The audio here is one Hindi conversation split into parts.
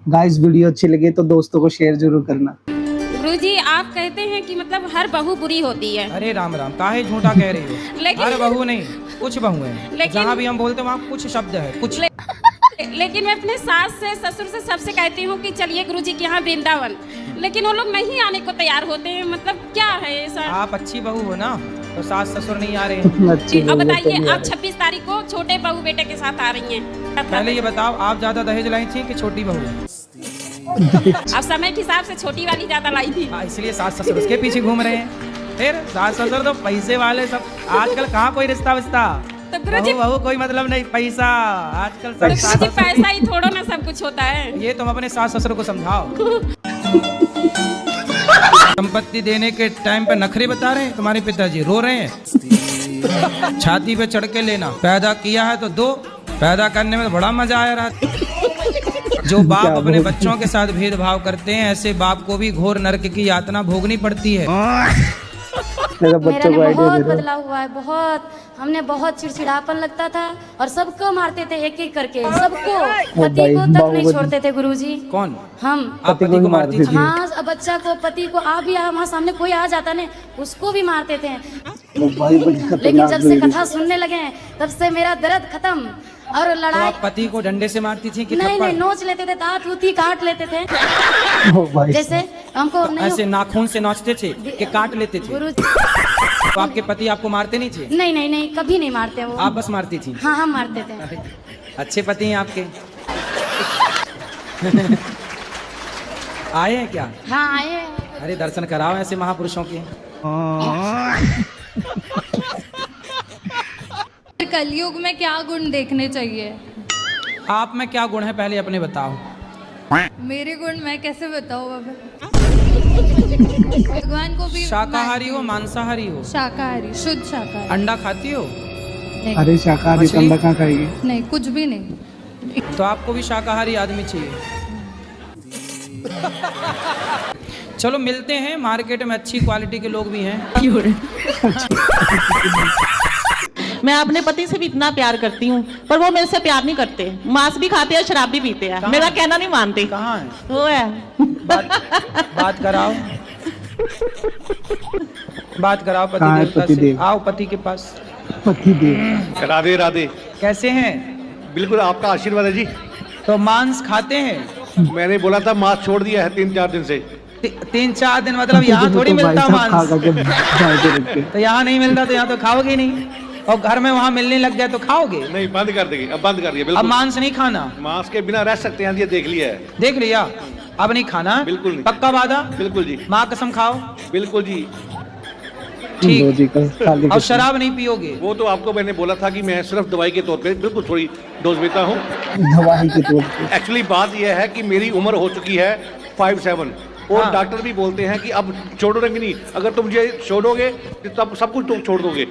गाइस वीडियो अच्छी लगे तो दोस्तों को शेयर जरूर करना। गुरुजी आप कहते हैं कि मतलब हर बहू बुरी होती है। अरे राम राम, काहे झूठा कह रही हो? लेकिन- हर बहू नहीं, कुछ बहू है। जहाँ भी हम बोलते हैं वहाँ कुछ शब्द है, कुछ। लेकिन मैं अपने सास से ससुर से सबसे कहती हूँ कि चलिए गुरुजी के यहाँ वृंदावन, लेकिन वो लोग नहीं आने को तैयार होते हैं। मतलब क्या है ऐसा? आप अच्छी बहू हो ना, तो सास ससुर नहीं आ रहे हैं। अच्छी अब लोग तो बताइए, नहीं आ आप रहे। 26 तारीख को छोटे बहू बेटे के साथ आ रही हैं। पहले ये बताओ, आप ज्यादा दहेज लाई थी कि छोटी बहू? अब समय के हिसाब से छोटी वाली ज्यादा लाई थी। इसलिए सास ससुर उसके पीछे घूम रहे हैं। फिर सास ससुर तो पैसे वाले सब। आजकल कहाँ कोई रिश्ता विश्ता, तो गुरुजी बहू कोई मतलब नहीं, पैसा आजकल तो सब। सास गुरुजी ससुर- पैसा ही थोड़ा ना सब कुछ होता है। ये तुम अपने सास ससुर को समझाओ। संपत्ति देने के टाइम पे नखरे बता रहे हैं तुम्हारे पिताजी, रो रहे हैं। छाती पे चढ़ के लेना, पैदा किया है तो दो। पैदा करने में बड़ा मजा आया रहा। जो बाप अपने बच्चों के साथ भेदभाव करते हैं, ऐसे बाप को भी घोर नरक की यातना भोगनी पड़ती है। मेरा मेरा बच्चों ने को आइडिया बहुत दे दो। बदलाव हुआ है, बहुत। हमने बहुत चिड़चिड़ापन लगता था और सबको मारते थे एक एक करके, सबको। पति भाई, को तक नहीं बाहुबली। छोड़ते थे गुरुजी। कौन? हम। आप पति को मारती थी? हाँ, अब बच्चा को, पति को, आप भी हमारे सामने कोई आ जाता ने, उसको भी मारते थे। वो भाई बड़ी खतरनाक लेकिन जब से lady। कथा सुनने लगे हैं, तब से मेरा दर्द खत्म। और तो लड़ाई आप पति को डंडे से मारती थी कि नहीं थप्पड़? नहीं, नोच लेते थे, दांत उती काट लेते थे। ओ भाई जैसे हमको तो नहीं ऐसे नाखून से नोचते थे कि काट लेते थे? गुरु तो आपके पति आपको मारते नहीं थे? नहीं नहीं नहीं, कभी नहीं मारते वो। आप बस मारती थी? हाँ, हम मारते थे। अच्छे पति हैं आपके। आए हैं क्या? हाँ, आए। अरे दर्शन कराओ ऐसे महापुरुषों के। कलयुग में क्या गुण देखने चाहिए? आप में क्या गुण है पहले अपने बताओ। मेरे गुण मैं कैसे बताऊँ बाबा? भगवान को भी शाकाहारी हो मांसाहारी हो? शाकाहारी, शुद्ध शाकाहारी। अंडा खाती हो? नहीं, अरे शाकाहारी मछली? अंडा कहाँ खाएगी? नहीं, कुछ भी नहीं। तो आपको भी शाकाहारी आदमी चाहिए। चलो मिलते हैं, मार्केट में अच्छी क्वालिटी के लोग भी हैं। मैं अपने पति से भी इतना प्यार करती हूँ, पर वो मेरे से प्यार नहीं करते। मांस भी खाते हैं, शराब भी पीते हैं, मेरा कहना नहीं मानते। कहाँ है? वो है। बात कराओ, बात कराओ पति कहाँ है देवता पति से। देव? आओ पति के पास। पति देव। राधे राधे। कैसे हैं? बिल्कुल आपका आशीर्वाद है जी। तो मांस खाते हैं? मैंने बोला था मास्क छोड़ दिया है 3-4 दिन से। 3-4 दिन मतलब यहाँ थोड़ी तो भाई मिलता साहब खा मांस। खा के भाई के रखते हैं। तो यहाँ नहीं मिलता तो यहाँ तो खाओगे नहीं, और घर में वहाँ मिलने लग गया तो खाओगे। नहीं, बंद कर देंगे, अब बंद कर दिया अब बिल्कुल। मांस नहीं खाना? मास्क के बिना रह सकते हैं, ये देख लिया है। देख लिया, अब नहीं खाना? बिल्कुल नहीं। पक्का वादा? बिल्कुल जी, माँ कसम खाओ। बिल्कुल जी। ठीक। जी का खाली और शराब नहीं पियोगे? वो तो आपको मैंने बोला था कि मैं सिर्फ दवाई के तौर पे बिल्कुल थोड़ी डोज लेता हूँ। दवाई के तौर पे। एक्चुअली बात यह है कि मेरी उम्र हो चुकी है 57 और हाँ। डॉक्टर भी बोलते हैं कि अब छोड़ोगे नहीं, अगर तुम मुझे छोड़ोगे तो तब सब कुछ तुम छोड़ दोगे।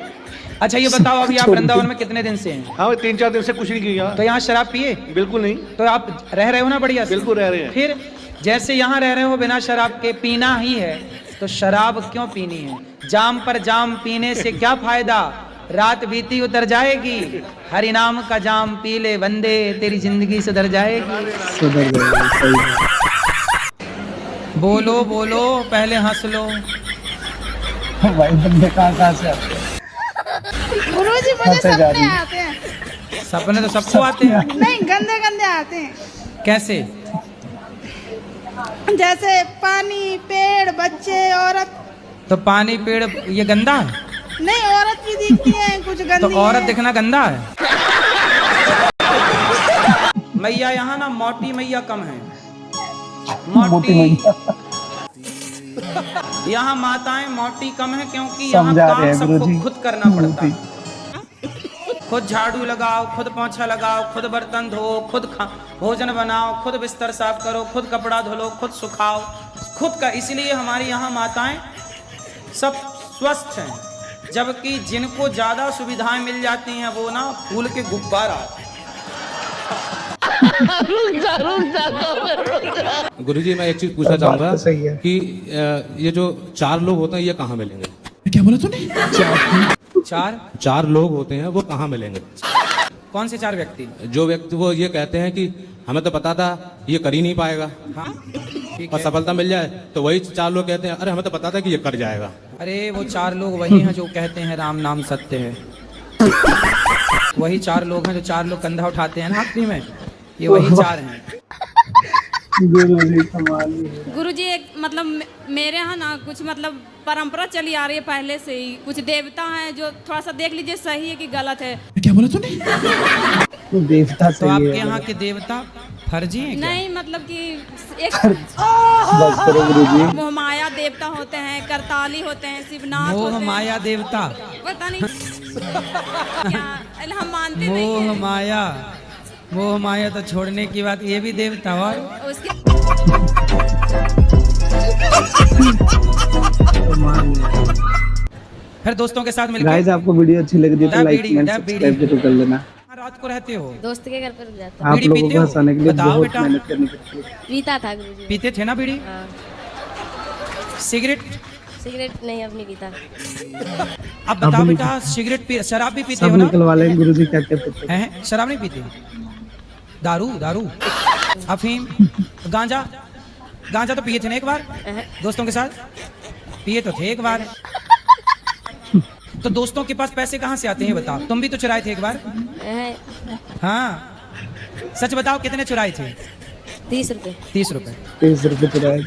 अच्छा ये बताओ, अभी आप वृंदावन में कितने दिन से हैं? हाँ, 3-4 दिन से कुछ नहीं किया। तो यहाँ शराब पिए? बिल्कुल नहीं। तो आप रह रहे हो ना बढ़िया से? बिल्कुल रह रहे हैं। फिर जैसे यहाँ रह रहे हो बिना शराब के, पीना ही है, तो शराब क्यों पीनी है? जाम पर जाम पीने से क्या फायदा? रात बीती उतर जाएगी, हरि नाम का जाम पी ले बंदे, तेरी जिंदगी सुधर जाएगी। सुधर जाएगी, सही है। बोलो बोलो, पहले हंस लो। भाई बंदे कहाँ से आते हैं? गुरुजी मुझे हंसे जा रही सपने है। आते हैं। सपने तो सबको आते हैं। नहीं, गंदे गंदे आते हैं। कैसे? जैसे पानी, पेड़, बच्चे, औरत। तो पानी पेड़ ये गंदा है? नहीं, औरत भी दिखती है कुछ तो गंदी औरत है। दिखना गंदा है? मैया यहाँ ना मोटी मैया कम है। मोटी मैया। यहाँ माताएं मोटी कम है, क्योंकि यहाँ समझा रहे काम हैं सबको गुरुजी। खुद करना पड़ता है। खुद झाड़ू लगाओ, खुद पोंछा लगाओ, खुद बर्तन धो, खुद भोजन बनाओ, खुद बिस्तर साफ करो, खुद कपड़ा धो लो, खुद सुखाओ, खुद का। इसलिए हमारी यहाँ माताएं सब स्वस्थ हैं, जबकि जिनको ज्यादा सुविधाएं मिल जाती हैं वो ना फूल के गुब्बारा। गुरुजी मैं एक चीज पूछना बात चाहूंगा तो सही है। कि ये जो 4 लोग होते हैं ये कहाँ मिलेंगे? चार 4 लोग होते हैं वो कहाँ मिलेंगे? कौन से 4 व्यक्ति? जो व्यक्ति वो ये कहते हैं कि हमें तो पता था ये कर ही नहीं पाएगा हाँ ठीक और है। सफलता मिल जाए, तो वही 4 लोग कहते हैं अरे हमें तो पता था कि ये कर जाएगा। अरे वो 4 लोग वही हैं जो कहते हैं राम नाम सत्य है। वही 4 लोग हैं जो 4 लोग कंधा उठाते हैं ना आखिरी में, ये वही 4 हैं। गुरुजी कमाल ही है। गुरुजी एक मतलब मेरे यहाँ ना कुछ मतलब परंपरा चली आ रही है पहले से ही, कुछ देवता हैं जो थोड़ा सा देख लीजिए सही है कि गलत है। क्या बोला तूने? देवता तो सही आपके है। यहाँ के देवता फर्जी हैं क्या? नहीं मतलब कि एक बस करो गुरुजी। मोहमाया देवता होते हैं, करताली होते हैं, शिवनाथ मोह होते हैं। माया देवता, पता नहीं क्या हम मानते नहीं मोह हैं। माया, मोह माया तो छोड़ने की बात, ये भी देवता। और उसके फिर दोस्तों के साथ गाइस मिलकर आपको वीडियो अच्छी लग रही है तो लाइक कमेंट सब्सक्राइब जरूर कर लेना। रात को रहते हो? दोस्त के घर पर रुक जाता आप बीड़ी लोगों पीते को हो? हंसाने के लिए बताओ बहुत बेटा। मेहनत करनी पड़ती है। पीता था गुरुजी। पीते थे ना बीड़ी? हाँ। सिगरेट? सिगरेट नहीं अब नहीं पीता। अब बताओ बेटा, सिगरेट पी, शराब भी पीते सब हो ना? निकलवा लेंगे गुरुजी क्या क्या पीते हैं। हैं? शराब नहीं पीते? दारू? दारू, अफीम, गांजा? गांजा तो पिए थे ना एक बार दोस्तों के साथ? पिए तो थे एक बार। तो दोस्तों के पास पैसे कहाँ से आते हैं बताओ? तुम भी तो चुराए थे एक बार। हाँ सच बताओ, कितने चुराए थे? 30 रुपए। 30 रुपए। 30 रुपए चुराए।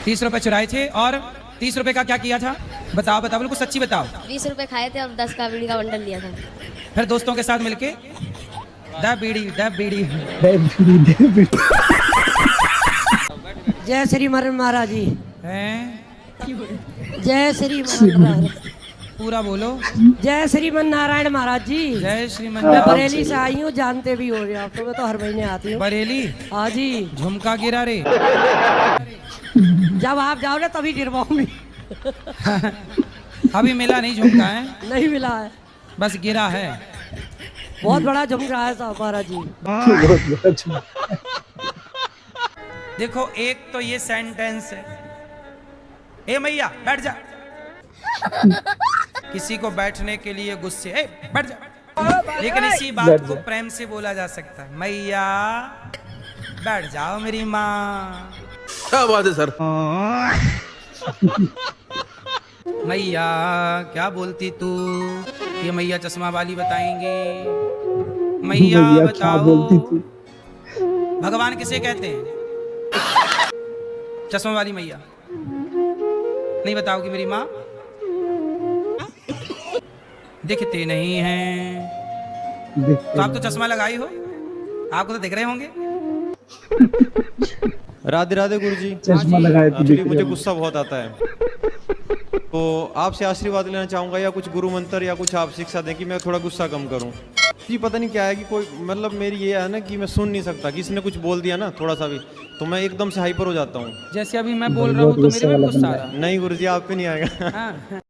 30 रुपए चुराए थे और 30 रुपए का क्या किया था? बताओ बताओ, बिल्कुल सच्ची बताओ। 20 रुपए खाए थे और 10 का बीड़ी का बंडल लिया था। फिर दोस्तों के साथ मिलके दा बीड़ी दा बीड़ी। जय श्री मरण महाराज जी। हैं? जय श्री मरण पूरा बोलो। जय श्रीमन नारायण महाराज जी। जय श्रीमन। मैं बरेली से आई हूँ, जानते भी हो रहे आप तो, मैं तो हर महीने आती हूँ। बरेली? हाँ जी। झुमका गिरा रे। जब आप जाओ ना तभी गिरवाऊंगी। अभी मिला नहीं झुमका है? नहीं मिला है, बस गिरा है। बहुत बड़ा झुमका है साहब महाराज जी। देखो एक तो ये सेंटेंस है, ए मैया बैठ जा। किसी को बैठने के लिए गुस्से, ए बैठ जा। लेकिन इसी बात को प्रेम से बोला जा सकता है, मैया बैठ जाओ मेरी माँ। क्या बात है सर। मैया क्या बोलती तू? ये मैया चश्मा वाली बताएंगे। मैया भैया क्या बोलती बताओ, थी? भगवान किसे कहते हैं? चश्मा वाली मैया नहीं बताओगी मेरी माँ? दिखते नहीं हैं। तो आप तो चश्मा लगाई हो, आपको तो दिख रहे होंगे। राधे राधे गुरुजी। चश्मा लगाए थे। एक्चुअली मुझे गुस्सा बहुत आता है, तो आपसे आशीर्वाद लेना चाहूंगा या कुछ गुरु मंत्र या कुछ आप शिक्षा दें कि मैं थोड़ा गुस्सा कम करूं। जी पता नहीं क्या है कि कोई मतलब मेरी ये है ना कि मैं सुन नहीं सकता, किसी ने कुछ बोल दिया ना थोड़ा सा भी तो मैं एकदम से हाइपर हो जाता हूँ। जैसे अभी मैं बोल रहा हूँ तो मेरे में गुस्सा आ रहा है। नहीं गुरुजी आप पे नहीं आएगा। हाँ।